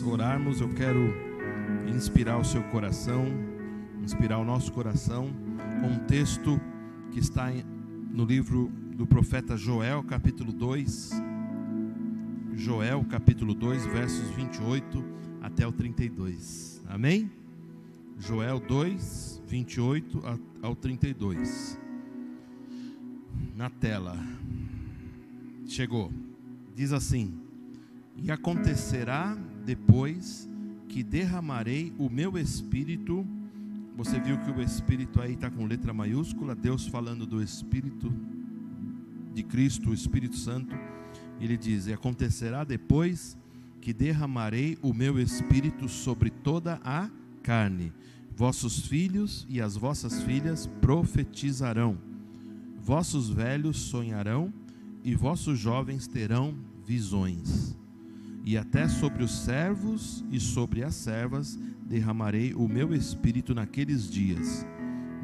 orarmos, eu quero inspirar o seu coração, inspirar o nosso coração com um texto que está no livro do profeta Joel, capítulo 2. Joel, capítulo 2, versos 28 até o 32. Amém? Joel 2, 28 ao 32. Na tela. Chegou. Diz assim: e acontecerá depois que derramarei o meu Espírito. Você viu que o Espírito aí está com letra maiúscula, Deus falando do Espírito de Cristo, o Espírito Santo. Ele diz: e acontecerá depois que derramarei o meu Espírito sobre toda a carne. Vossos filhos e as vossas filhas profetizarão, vossos velhos sonharão e vossos jovens terão visões. E até sobre os servos e sobre as servas derramarei o meu Espírito naqueles dias.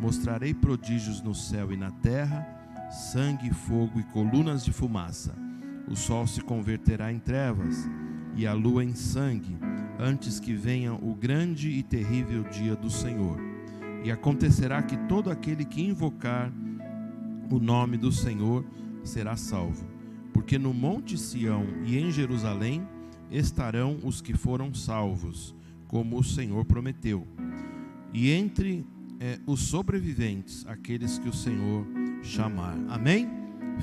Mostrarei prodígios no céu e na terra, sangue, fogo e colunas de fumaça. O sol se converterá em trevas e a lua em sangue, antes que venha o grande e terrível dia do Senhor. E acontecerá que todo aquele que invocar o nome do Senhor será salvo. Porque no monte Sião e em Jerusalém estarão os que foram salvos, como o Senhor prometeu. E entre os sobreviventes, aqueles que o Senhor chamar. Amém?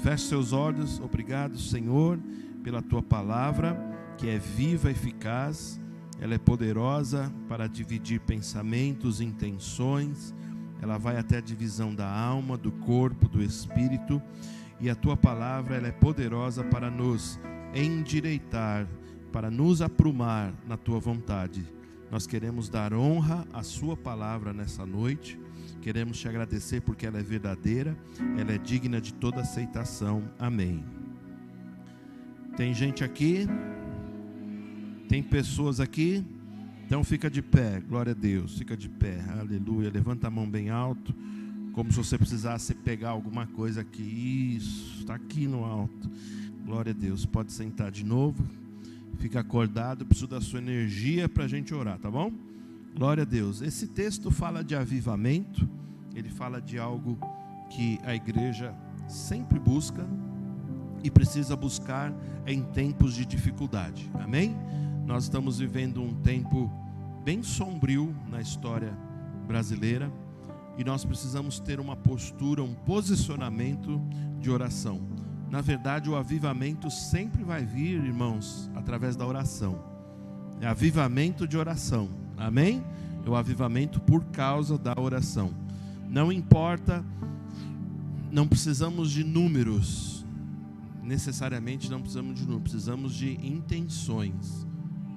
Feche seus olhos. Obrigado, Senhor, pela Tua palavra, que é viva e eficaz. Ela é poderosa para dividir pensamentos, intenções. Ela vai até a divisão da alma, do corpo, do espírito. E a Tua palavra, ela é poderosa para nos endireitar, para nos aprumar na Tua vontade. Nós queremos dar honra à Sua palavra nessa noite. Queremos Te agradecer porque ela é verdadeira, ela é digna de toda aceitação. Amém. Tem gente aqui? Tem pessoas aqui? Então fica de pé, glória a Deus, fica de pé, aleluia. Levanta a mão bem alto, como se você precisasse pegar alguma coisa aqui. Isso, está aqui no alto. Glória a Deus. Pode sentar de novo. Fica acordado. Preciso da sua energia para a gente orar, tá bom? Glória a Deus. Esse texto fala de avivamento. Ele fala de algo que a igreja sempre busca e precisa buscar em tempos de dificuldade. Amém? Nós estamos vivendo um tempo bem sombrio na história brasileira. E nós precisamos ter uma postura, um posicionamento de oração. Na verdade, o avivamento sempre vai vir, irmãos, através da oração. É avivamento de oração. Amém? É o avivamento por causa da oração. Não importa, não precisamos de números. Necessariamente não precisamos de números, precisamos de intenções.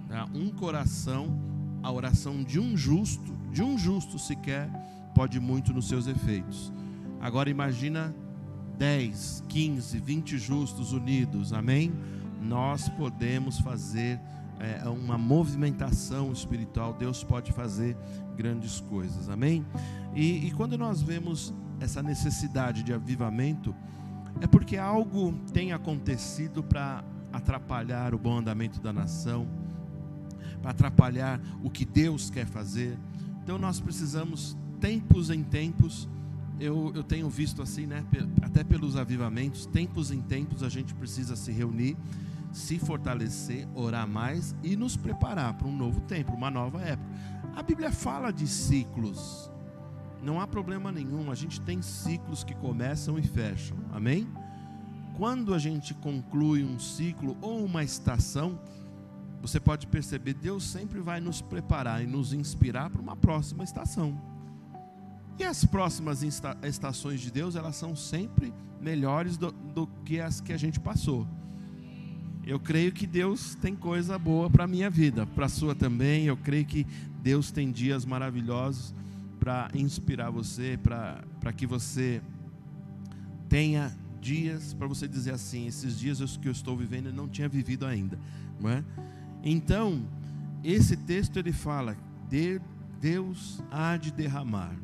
Tá? Um coração, a oração de um justo sequer, pode muito nos seus efeitos. Agora imagina 10, 15, 20 justos unidos, amém? Nós podemos fazer uma movimentação espiritual. Deus pode fazer grandes coisas, amém? E quando nós vemos essa necessidade de avivamento, é porque algo tem acontecido para atrapalhar o bom andamento da nação, para atrapalhar o que Deus quer fazer. Então nós precisamos, tempos em tempos, eu tenho visto assim, né, até pelos avivamentos, tempos em tempos a gente precisa se reunir, se fortalecer, orar mais e nos preparar para um novo tempo, uma nova época. A Bíblia fala de ciclos, não há problema nenhum, a gente tem ciclos que começam e fecham, amém? Quando a gente conclui um ciclo ou uma estação, você pode perceber, Deus sempre vai nos preparar e nos inspirar para uma próxima estação. E as próximas estações de Deus, elas são sempre melhores do que as que a gente passou. Eu creio que Deus tem coisa boa para a minha vida, para a sua também. Eu creio que Deus tem dias maravilhosos para inspirar você, para que você tenha dias para você dizer assim: esses dias que eu estou vivendo eu não tinha vivido ainda, não é? Então, esse texto ele fala: Deus há de derramar.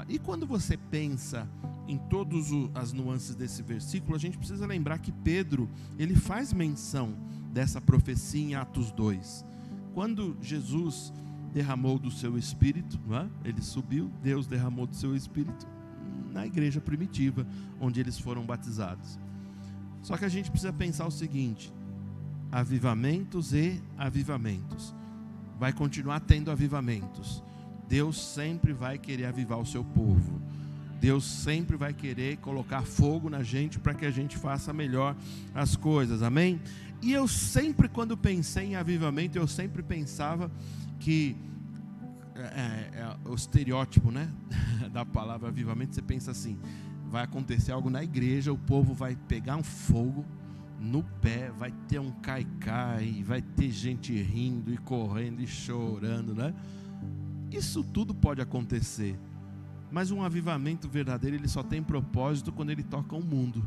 E quando você pensa em todas as nuances desse versículo, a gente precisa lembrar que Pedro, ele faz menção dessa profecia em Atos 2. Quando Jesus derramou do seu Espírito, não é? Ele subiu, Deus derramou do seu Espírito na igreja primitiva, onde eles foram batizados. Só que a gente precisa pensar o seguinte: avivamentos e avivamentos. Vai continuar tendo avivamentos. Deus sempre vai querer avivar o seu povo. Deus sempre vai querer colocar fogo na gente para que a gente faça melhor as coisas, amém? E eu sempre, quando pensei em avivamento, eu sempre pensava que o estereótipo, né, da palavra avivamento, você pensa assim: vai acontecer algo na igreja, o povo vai pegar um fogo no pé, vai ter um cai-cai, vai ter gente rindo e correndo e chorando, né? Isso tudo pode acontecer, mas um avivamento verdadeiro, ele só tem propósito quando ele toca o mundo,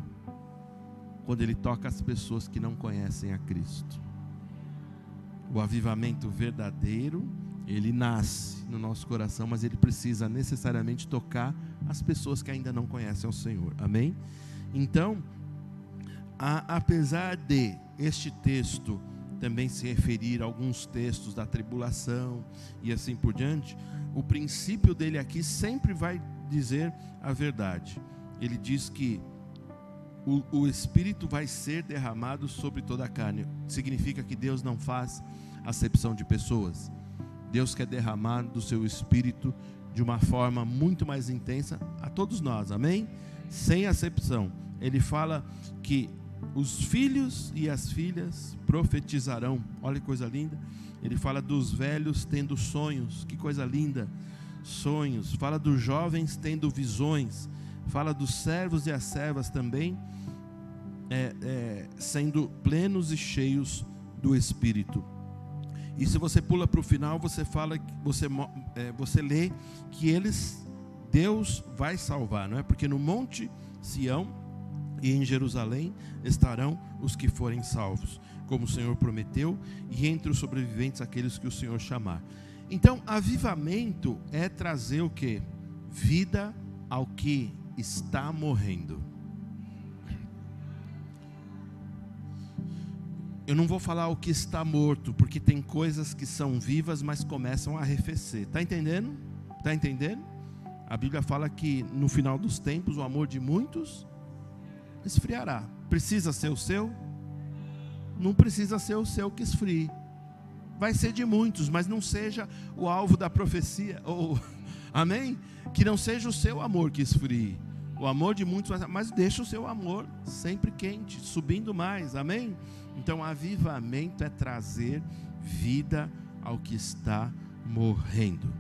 quando ele toca as pessoas que não conhecem a Cristo. O avivamento verdadeiro, ele nasce no nosso coração, mas ele precisa necessariamente tocar as pessoas que ainda não conhecem o Senhor, amém? Então, apesar de este texto também se referir a alguns textos da tribulação e assim por diante, o princípio dele aqui sempre vai dizer a verdade. Ele diz que o Espírito vai ser derramado sobre toda a carne. Significa que Deus não faz acepção de pessoas. Deus quer derramar do seu Espírito de uma forma muito mais intensa a todos nós, amém? Sem acepção. Ele fala que os filhos e as filhas profetizarão. Olha que coisa linda. Ele fala dos velhos tendo sonhos. Que coisa linda. Sonhos. Fala dos jovens tendo visões. Fala dos servos e as servas também sendo plenos e cheios do Espírito. E se você pula para o final, você fala, você lê que Deus vai salvar, não é? Porque no Monte Sião e em Jerusalém estarão os que forem salvos, como o Senhor prometeu, e entre os sobreviventes aqueles que o Senhor chamar. Então, avivamento é trazer o quê? Vida ao que está morrendo. Eu não vou falar o que está morto, porque tem coisas que são vivas, mas começam a arrefecer. Está entendendo? Está entendendo? A Bíblia fala que no final dos tempos o amor de muitos esfriará. Precisa ser o seu? Não precisa ser o seu que esfrie. Vai ser de muitos, mas não seja o alvo da profecia. Amém? Que não seja o seu amor que esfrie. O amor de muitos, mas deixa o seu amor sempre quente, subindo mais, amém? Então, avivamento é trazer vida ao que está morrendo.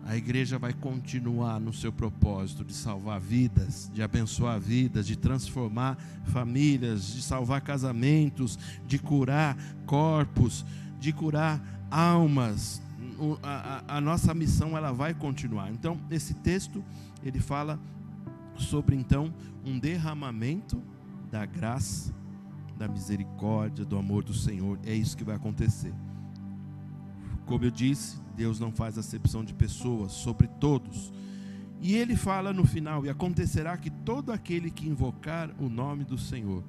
A igreja vai continuar no seu propósito de salvar vidas, de abençoar vidas, de transformar famílias, de salvar casamentos, de curar corpos, de curar almas. A nossa missão, ela vai continuar. Então, esse texto, ele fala sobre então um derramamento da graça, da misericórdia, do amor do Senhor. É isso que vai acontecer. Como eu disse, Deus não faz acepção de pessoas, sobre todos. E ele fala no final: e acontecerá que todo aquele que invocar o nome do Senhor.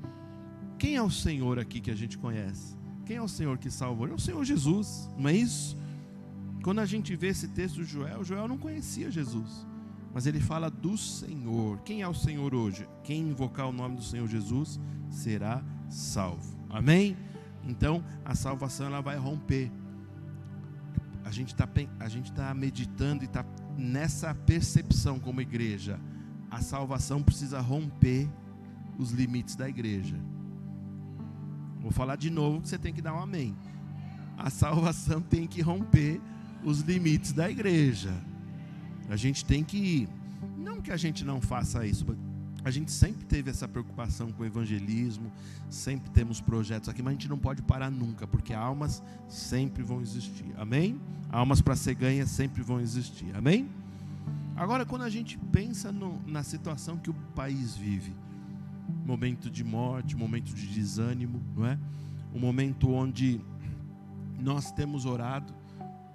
Quem é o Senhor aqui que a gente conhece? Quem é o Senhor que salvou? É o Senhor Jesus, não é isso? Quando a gente vê esse texto de Joel não conhecia Jesus, mas ele fala do Senhor. Quem é o Senhor hoje? Quem invocar o nome do Senhor Jesus será salvo, amém? Então a salvação, ela vai romper. A gente está meditando e está nessa percepção como igreja. A salvação precisa romper os limites da igreja. Vou falar de novo que você tem que dar um amém. A salvação tem que romper os limites da igreja. A gente tem que ir. Não que a gente não faça isso. A gente sempre teve essa preocupação com o evangelismo. Sempre temos projetos aqui, mas a gente não pode parar nunca, porque almas sempre vão existir. Amém? Almas para ser ganhas sempre vão existir. Amém? Agora, quando a gente pensa na situação que o país vive, momento de morte, momento de desânimo, não é? Um momento onde nós temos orado.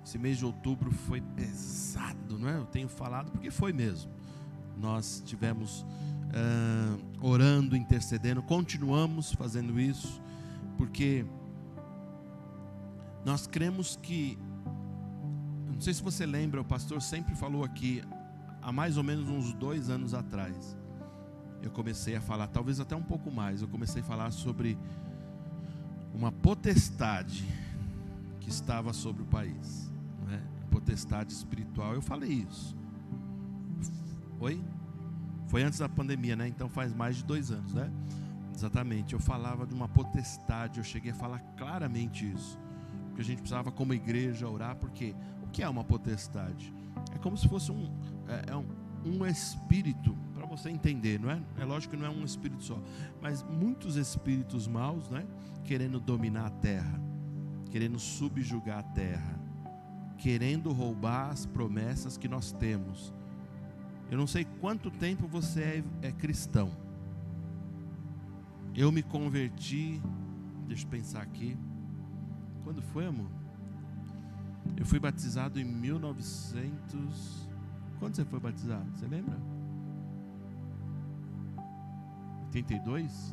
Esse mês de outubro foi pesado, não é? Eu tenho falado porque foi mesmo. Nós tivemos orando, intercedendo, continuamos fazendo isso porque nós cremos que, não sei se você lembra, o pastor sempre falou aqui, há mais ou menos uns 2 anos atrás, eu comecei a falar, talvez até um pouco mais, eu comecei a falar sobre uma potestade que estava sobre o país, né? Potestade espiritual. Eu falei isso. Foi antes da pandemia, né? Então faz mais de 2 anos, né? Exatamente. Eu falava de uma potestade. Eu cheguei a falar claramente isso, porque a gente precisava, como igreja, orar. Porque o que é uma potestade? É como se fosse um espírito, para você entender, não é? É lógico que não é um espírito só, mas muitos espíritos maus, né? Querendo dominar a terra, querendo subjugar a terra, querendo roubar as promessas que nós temos. Eu não sei quanto tempo você é cristão. Eu me converti, deixa eu pensar aqui, quando foi, amor? Eu fui batizado em 1900. Quando você foi batizado? Você lembra? 82?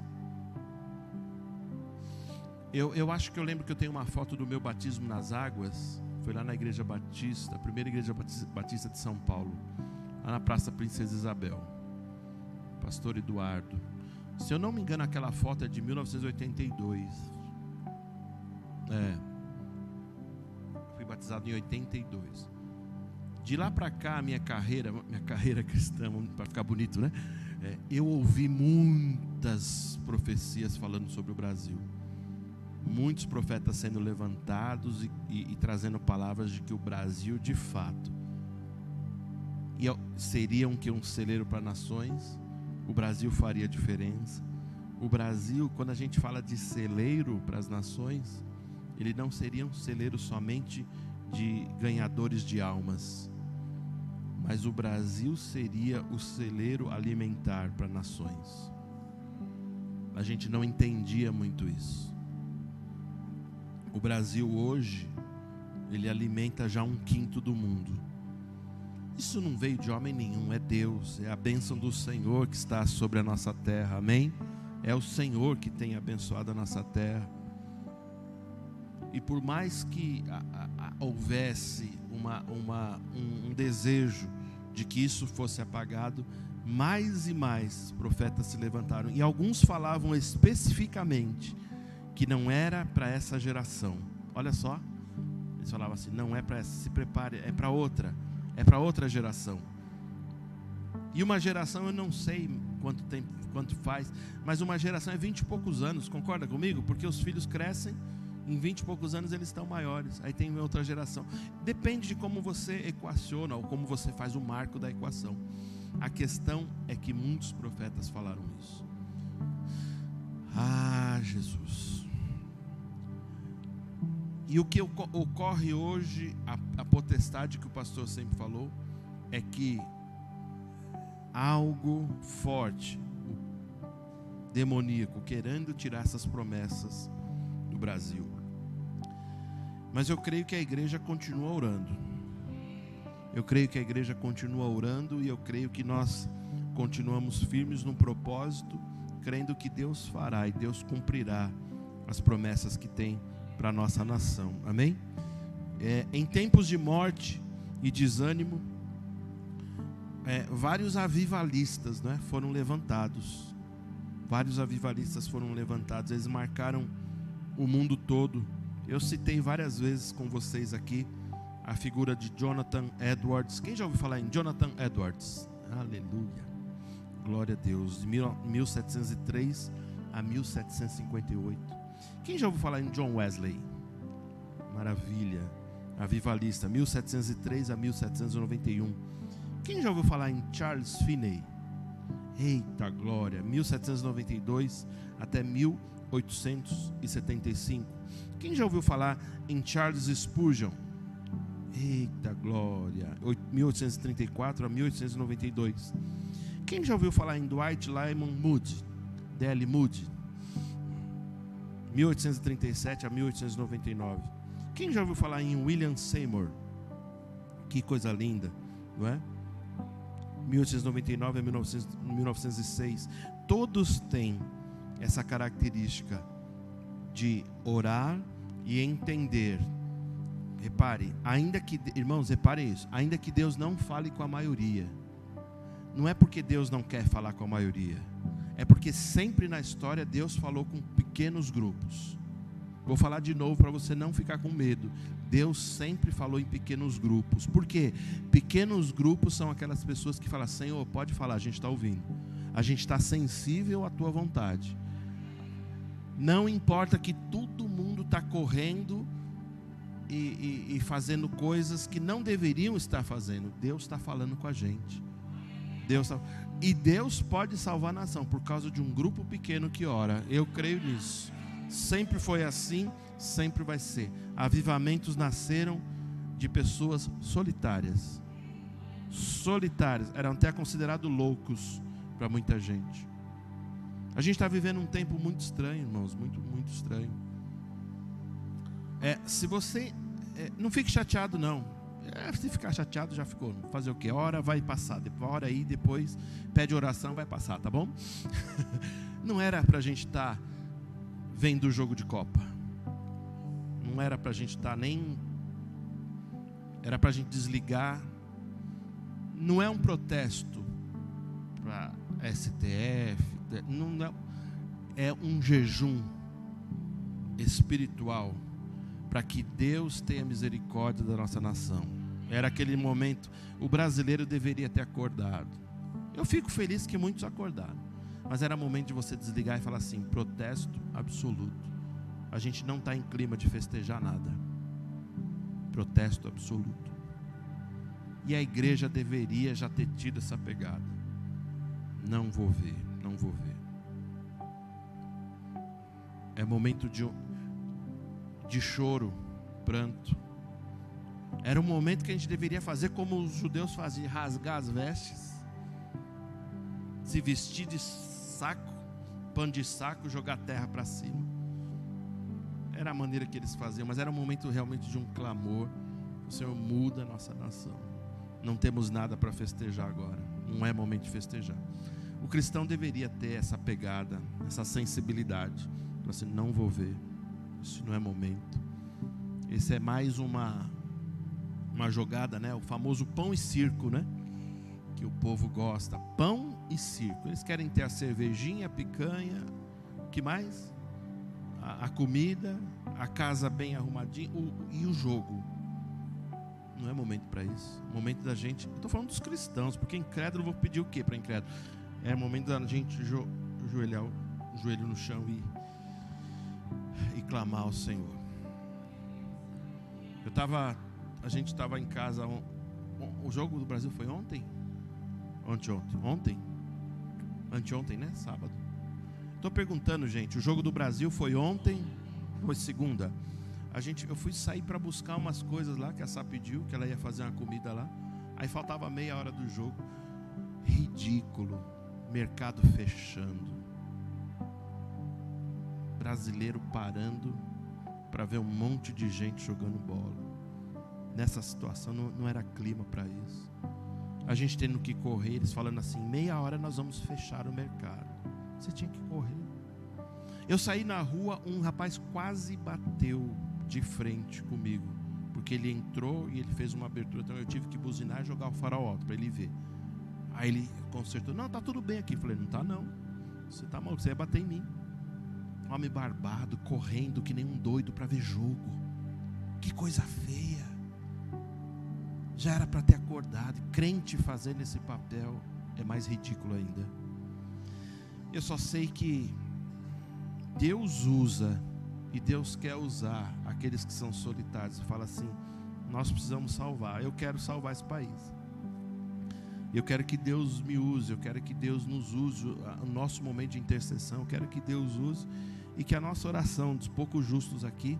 Eu acho que eu lembro que eu tenho uma foto do meu batismo nas águas. Foi lá na igreja batista, a primeira igreja batista de São Paulo, lá na Praça Princesa Isabel. Pastor Eduardo. Se eu não me engano, aquela foto é de 1982. Fui batizado em 82. De lá para cá, minha carreira cristã, para ficar bonito, né? Eu ouvi muitas profecias falando sobre o Brasil. Muitos profetas sendo levantados e trazendo palavras de que o Brasil, de fato, seria um celeiro para nações. O Brasil faria diferença. O Brasil, quando a gente fala de celeiro para as nações, ele não seria um celeiro somente de ganhadores de almas, mas o Brasil seria o celeiro alimentar para nações. A gente não entendia muito isso. O Brasil hoje, ele alimenta já 1/5 do mundo. Isso não veio de homem nenhum, é Deus, é a bênção do Senhor que está sobre a nossa terra, amém? É o Senhor que tem abençoado a nossa terra. E por mais que houvesse um desejo de que isso fosse apagado, mais e mais profetas se levantaram, e alguns falavam especificamente que não era para essa geração. Olha só, eles falavam assim: não é para essa, se prepare, é para outra geração. E uma geração, eu não sei quanto faz, mas uma geração é 20 e poucos anos, concorda comigo? Porque os filhos crescem, em 20 e poucos anos eles estão maiores, aí tem outra geração. Depende de como você equaciona, ou como você faz o marco da equação. A questão é que muitos profetas falaram isso. Ah, Jesus. E o que ocorre hoje, a potestade que o pastor sempre falou, é que algo forte, demoníaco, querendo tirar essas promessas do Brasil. Mas eu creio que a igreja continua orando. Eu creio que a igreja continua orando, e eu creio que nós continuamos firmes no propósito, crendo que Deus fará e Deus cumprirá as promessas que tem para a nossa nação, amém? Em tempos de morte e desânimo, vários avivalistas, né, foram levantados. Vários avivalistas foram levantados, eles marcaram o mundo todo. Eu citei várias vezes com vocês aqui a figura de Jonathan Edwards. Quem já ouviu falar em Jonathan Edwards? Aleluia, glória a Deus. De 1703 a 1758. Quem já ouviu falar em John Wesley? Maravilha, avivalista, 1703 a 1791. Quem já ouviu falar em Charles Finney? Eita glória, 1792 até 1875. Quem já ouviu falar em Charles Spurgeon? Eita glória, 1834 a 1892. Quem já ouviu falar em Dwight Lyman Moody? D.L. Moody, 1837 a 1899. Quem já ouviu falar em William Seymour? Que coisa linda, não é? 1899 a 1906. Todos têm essa característica de orar e entender. Repare, irmãos, repare isso. Ainda que Deus não fale com a maioria, não é porque Deus não quer falar com a maioria, é porque sempre na história Deus falou com pequenos grupos. Vou falar de novo para você não ficar com medo. Deus sempre falou em pequenos grupos. Por quê? Pequenos grupos são aquelas pessoas que falam: Senhor, pode falar, a gente está ouvindo. A gente está sensível à tua vontade. Não importa que todo mundo está correndo e fazendo coisas que não deveriam estar fazendo. Deus está falando com a gente. E Deus pode salvar a nação por causa de um grupo pequeno que ora. Eu creio nisso. Sempre foi assim, sempre vai ser. Avivamentos nasceram de pessoas solitárias. Eram até considerados loucos para muita gente. A gente está vivendo um tempo muito estranho, irmãos, muito, muito estranho. Se você não fique chateado, não. Se ficar chateado, já ficou. Fazer o quê? Ora, vai passar. Ora aí, depois pede oração, vai passar, tá bom? Não era para a gente estar vendo o jogo de Copa. Não era para a gente estar nem... Era para a gente desligar. Não é um protesto para STF. Não, é um jejum espiritual para que Deus tenha misericórdia da nossa nação. Era aquele momento. O brasileiro deveria ter acordado. Eu fico feliz que muitos acordaram, mas era momento de você desligar e falar assim: protesto absoluto. A gente não está em clima de festejar nada. Protesto absoluto. E a igreja deveria já ter tido essa pegada. Não vou ver. É momento de choro, pranto. Era um momento que a gente deveria fazer como os judeus faziam: rasgar as vestes, se vestir de saco, pano de saco, jogar terra para cima. Era a maneira que eles faziam, mas era um momento realmente de um clamor: o Senhor muda a nossa nação. Não temos nada para festejar agora. Não é momento de festejar. O cristão deveria ter essa pegada, essa sensibilidade. Assim, não vou ver. Isso não é momento. Esse é mais uma jogada, né? O famoso pão e circo, né? Que o povo gosta. Pão e circo. Eles querem ter a cervejinha, a picanha. O que mais? A comida, a casa bem arrumadinha e o jogo. Não é momento para isso. Momento da gente... Eu estou falando dos cristãos, porque incrédulo, eu vou pedir o quê para incrédulo? É momento da gente ajoelhar o joelho no chão e clamar ao Senhor. A gente estava em casa. O jogo do Brasil foi ontem? Anteontem, né? Sábado. Estou perguntando, gente. O jogo do Brasil foi ontem? Foi segunda? Eu fui sair para buscar umas coisas lá que a Sá pediu, que ela ia fazer uma comida lá. Aí faltava meia hora do jogo. Ridículo. Mercado fechando. Brasileiro parando para ver um monte de gente jogando bola. Nessa situação não era clima para isso. A gente tendo que correr, eles falando assim: meia hora nós vamos fechar o mercado. Você tinha que correr. Eu saí na rua, um rapaz quase bateu de frente comigo, porque ele entrou e ele fez uma abertura, então eu tive que buzinar e jogar o farol alto para ele ver. Aí ele consertou: não, tá tudo bem aqui. Eu falei: não tá não, você tá maluco, você ia bater em mim. Homem barbado, correndo que nem um doido para ver jogo. Que coisa feia. Já era para ter acordado. Crente fazendo esse papel é mais ridículo ainda. Eu só sei que Deus usa, e Deus quer usar aqueles que são solitários. E fala assim: nós precisamos salvar. Eu quero salvar esse país. Eu quero que Deus me use. Eu quero que Deus nos use. O nosso momento de intercessão, eu quero que Deus use, e que a nossa oração dos poucos justos aqui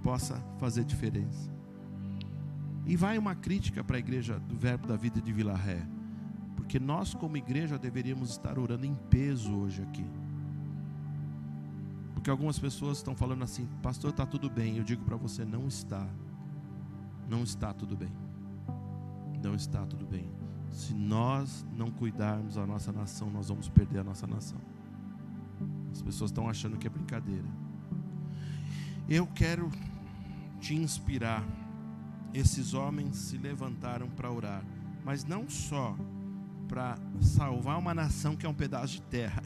possa fazer diferença. E vai uma crítica para a igreja do Verbo da Vida de Vila Ré, porque nós como igreja deveríamos estar orando em peso hoje aqui. Porque algumas pessoas estão falando assim: pastor, está tudo bem. Eu digo para você: não está. Não está tudo bem. Não está tudo bem. Se nós não cuidarmos da nossa nação, nós vamos perder a nossa nação. As pessoas estão achando que é brincadeira. Eu quero te inspirar. Esses homens se levantaram para orar, mas não só para salvar uma nação que é um pedaço de terra,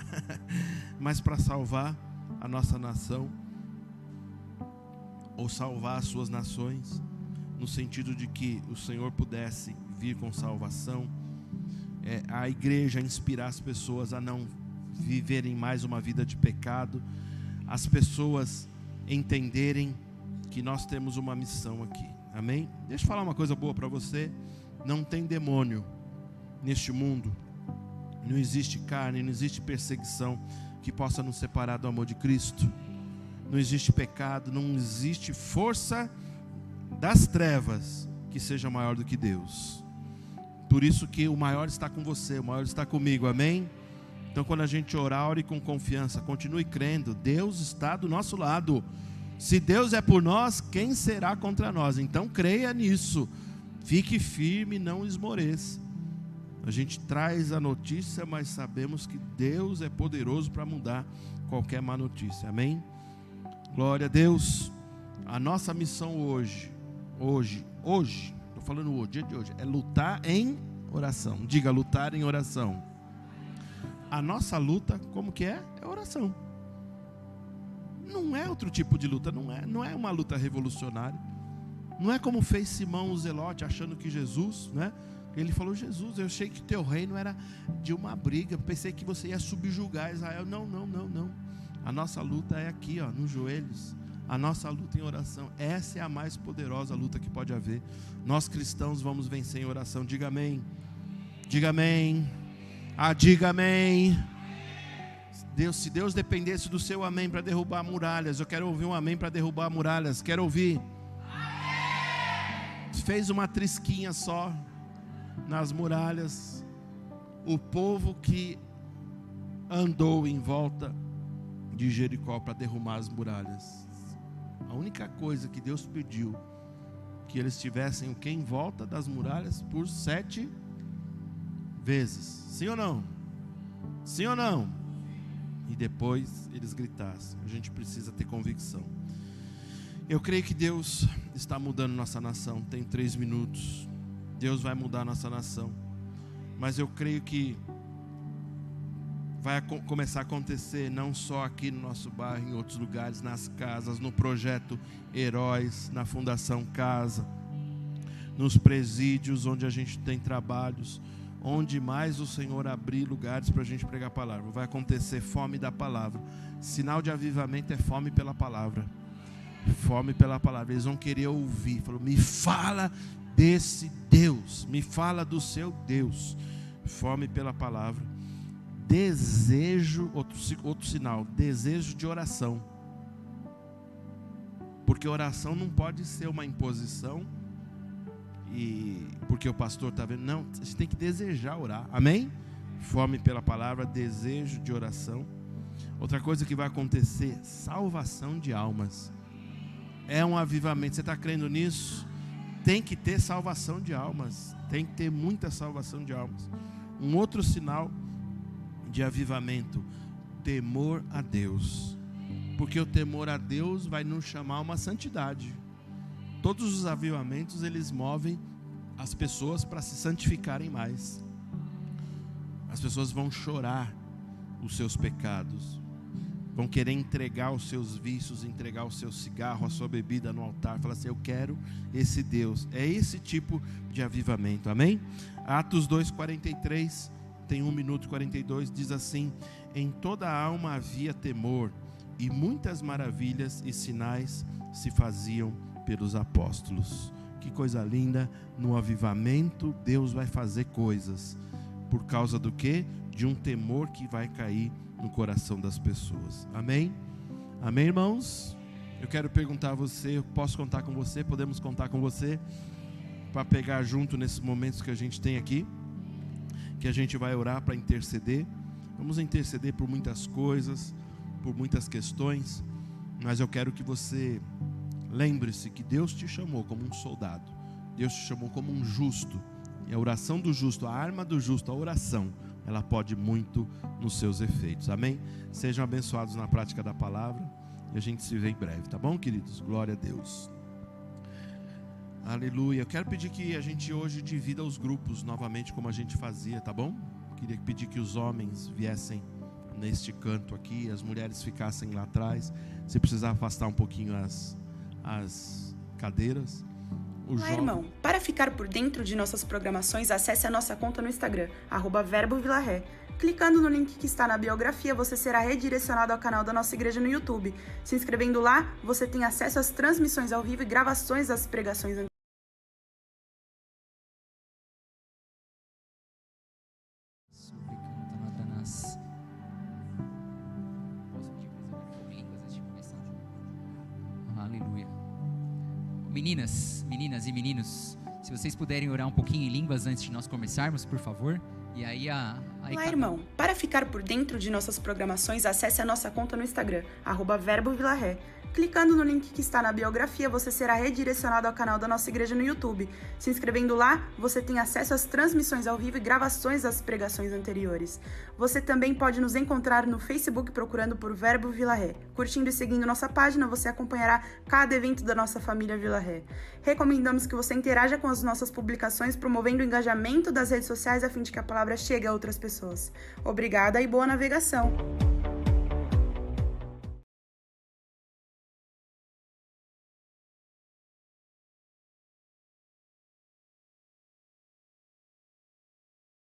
mas para salvar a nossa nação, ou salvar as suas nações, no sentido de que o Senhor pudesse vir com salvação, a igreja inspirar as pessoas a não viverem mais uma vida de pecado, as pessoas entenderem que nós temos uma missão aqui, amém? Deixa eu falar uma coisa boa para você: não tem demônio neste mundo, não existe carne, não existe perseguição que possa nos separar do amor de Cristo, não existe pecado, não existe força das trevas que seja maior do que Deus. Por isso que o maior está com você, o maior está comigo, amém? Então quando a gente orar, ore com confiança, continue crendo, Deus está do nosso lado. Se Deus é por nós, quem será contra nós? Então creia nisso, fique firme, não esmoreça. A gente traz a notícia, mas sabemos que Deus é poderoso para mudar qualquer má notícia, amém? Glória a Deus. A nossa missão hoje, estou falando hoje, dia de hoje, é lutar em oração. Diga, lutar em oração. A nossa luta, como que é? É oração. Não é outro tipo de luta, não é uma luta revolucionária. Não é como fez Simão o Zelote, achando que Jesus, né? Ele falou: Jesus, eu achei que teu reino era de uma briga, pensei que você ia subjugar Israel. Não. A nossa luta é aqui, ó, nos joelhos. A nossa luta em oração, essa é a mais poderosa luta que pode haver. Nós cristãos vamos vencer em oração. Diga amém. Diga amém. Diga amém. Se Deus dependesse do seu amém para derrubar muralhas, eu quero ouvir um amém para derrubar muralhas. Quero ouvir. Amém. Fez uma trisquinha só nas muralhas. O povo que andou em volta de Jericó para derrubar as muralhas, a única coisa que Deus pediu, que eles tivessem o que em volta das muralhas por 7 vezes. Sim ou não? Sim ou não? E depois eles gritassem. A gente precisa ter convicção. Eu creio que Deus está mudando nossa nação. Tem 3 minutos. Deus vai mudar nossa nação. Mas eu creio que vai começar a acontecer não só aqui no nosso bairro, em outros lugares, nas casas, no projeto Heróis, na Fundação Casa, nos presídios onde a gente tem trabalhos, onde mais o Senhor abrir lugares para a gente pregar a palavra. Vai acontecer fome da palavra. Sinal de avivamento é fome pela palavra. Fome pela palavra. Eles vão querer ouvir. Falou: me fala desse Deus, me fala do seu Deus. Fome pela palavra. Desejo, outro sinal, desejo de oração. Porque oração não pode ser uma imposição, e porque o pastor está vendo. Não, você tem que desejar orar, amém? Fome pela palavra, desejo de oração. Outra coisa que vai acontecer: salvação de almas. É um avivamento. Você está crendo nisso? Tem que ter salvação de almas. Tem que ter muita salvação de almas. Um outro sinal de avivamento: temor a Deus. Porque o temor a Deus vai nos chamar a uma santidade. Todos os avivamentos, eles movem as pessoas para se santificarem mais. As pessoas vão chorar os seus pecados, vão querer entregar os seus vícios, entregar o seu cigarro, a sua bebida no altar. Falar assim: eu quero esse Deus. É esse tipo de avivamento, amém? Atos 2:43, tem 1 minuto e 42, diz assim: em toda a alma havia temor, e muitas maravilhas e sinais se faziam pelos apóstolos. Que coisa linda! No avivamento Deus vai fazer coisas. Por causa do quê? De um temor que vai cair no coração das pessoas. Amém? Amém, irmãos? Eu quero perguntar a você: eu posso contar com você? Podemos contar com você para pegar junto nesses momentos que a gente tem aqui, que a gente vai orar para interceder. Vamos interceder por muitas coisas, por muitas questões, mas eu quero que você lembre-se que Deus te chamou como um soldado. Deus te chamou como um justo. E a oração do justo, a arma do justo, a oração, ela pode muito nos seus efeitos. Amém? Sejam abençoados na prática da palavra E a gente se vê em breve, tá bom, queridos? Glória a Deus. Aleluia. Eu quero pedir que a gente hoje divida os grupos novamente como a gente fazia, tá bom? Queria pedir que os homens viessem neste canto aqui, as mulheres ficassem lá atrás. Se precisar afastar um pouquinho as cadeiras. Olá, irmão. Para ficar por dentro de nossas programações, acesse a nossa conta no Instagram, @verbovilaré. Clicando no link que está na biografia, você será redirecionado ao canal da nossa igreja no YouTube. Se inscrevendo lá, você tem acesso às transmissões ao vivo e gravações das pregações anteriores. Aleluia. Meninas e meninos, se vocês puderem orar um pouquinho em línguas antes de nós começarmos, por favor. E aí Olá, irmão. Para ficar por dentro de nossas programações, acesse a nossa conta no Instagram, @verbovilaré. Clicando no link que está na biografia, você será redirecionado ao canal da nossa igreja no YouTube. Se inscrevendo lá, você tem acesso às transmissões ao vivo e gravações das pregações anteriores. Você também pode nos encontrar no Facebook procurando por Verbo Vila Ré. Curtindo e seguindo nossa página, você acompanhará cada evento da nossa família Vila Ré. Recomendamos que você interaja com as nossas publicações, promovendo o engajamento das redes sociais a fim de que a palavra chegue a outras pessoas. Obrigada e boa navegação!